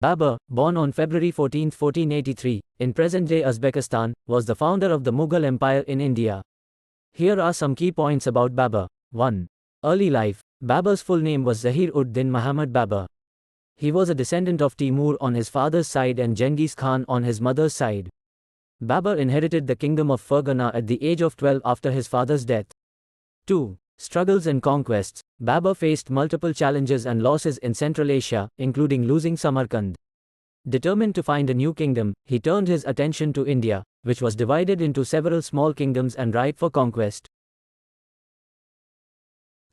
Babur, born on February 14, 1483, in present-day Uzbekistan, was the founder of the Mughal Empire in India. Here are some key points about Babur. 1. Early life. Babur's full name was Zahir-ud-Din Muhammad Babur. He was a descendant of Timur on his father's side and Genghis Khan on his mother's side. Babur inherited the kingdom of Fergana at the age of 12 after his father's death. 2. Struggles and conquests. Babur faced multiple challenges and losses in Central Asia, including losing Samarkand. Determined to find a new kingdom, he turned his attention to India, which was divided into several small kingdoms and ripe for conquest.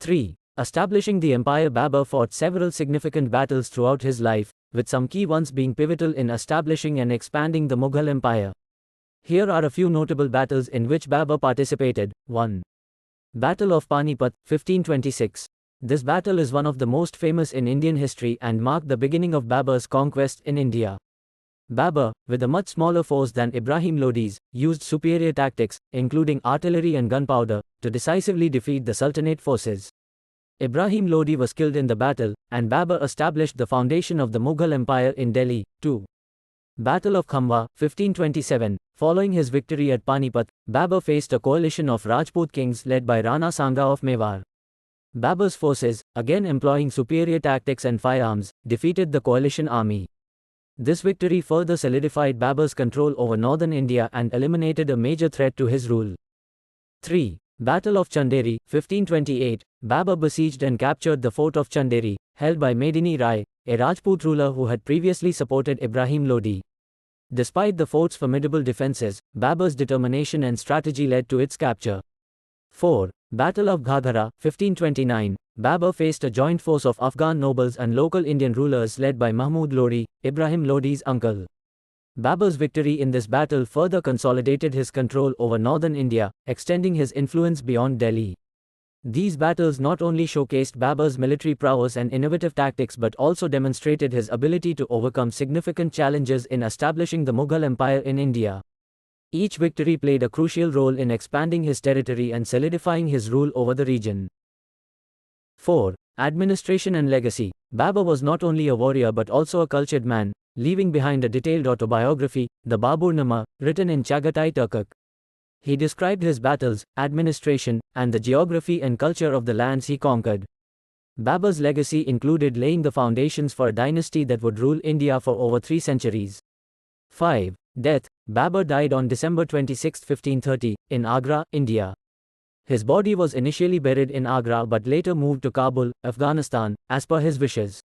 3. Establishing the empire. Babur fought several significant battles throughout his life, with some key ones being pivotal in establishing and expanding the Mughal Empire. Here are a few notable battles in which Babur participated. 1. Battle of Panipat, 1526. This battle is one of the most famous in Indian history and marked the beginning of Babur's conquest in India. Babur, with a much smaller force than Ibrahim Lodi's, used superior tactics, including artillery and gunpowder, to decisively defeat the Sultanate forces. Ibrahim Lodi was killed in the battle, and Babur established the foundation of the Mughal Empire in Delhi. 2. Battle of Khamwa, 1527. Following his victory at Panipat, Babur faced a coalition of Rajput kings led by Rana Sanga of Mewar. Babur's forces, again employing superior tactics and firearms, defeated the coalition army. This victory further solidified Babur's control over northern India and eliminated a major threat to his rule. 3. Battle of Chanderi, 1528. Babur besieged and captured the fort of Chanderi, held by Medini Rai, a Rajput ruler who had previously supported Ibrahim Lodi. Despite the fort's formidable defenses, Babur's determination and strategy led to its capture. 4. Battle of Ghaghara, 1529. Babur faced a joint force of Afghan nobles and local Indian rulers led by Mahmud Lodi, Ibrahim Lodi's uncle. Babur's victory in this battle further consolidated his control over northern India, extending his influence beyond Delhi. These battles not only showcased Babur's military prowess and innovative tactics but also demonstrated his ability to overcome significant challenges in establishing the Mughal Empire in India. Each victory played a crucial role in expanding his territory and solidifying his rule over the region. 4. Administration and legacy. Babur was not only a warrior but also a cultured man, leaving behind a detailed autobiography, the Baburnama, written in Chagatai Turkic. He described his battles, administration, and the geography and culture of the lands he conquered. Babur's legacy included laying the foundations for a dynasty that would rule India for over 3 centuries. 5. Death. Babur died on December 26, 1530, in Agra, India. His body was initially buried in Agra but later moved to Kabul, Afghanistan, as per his wishes.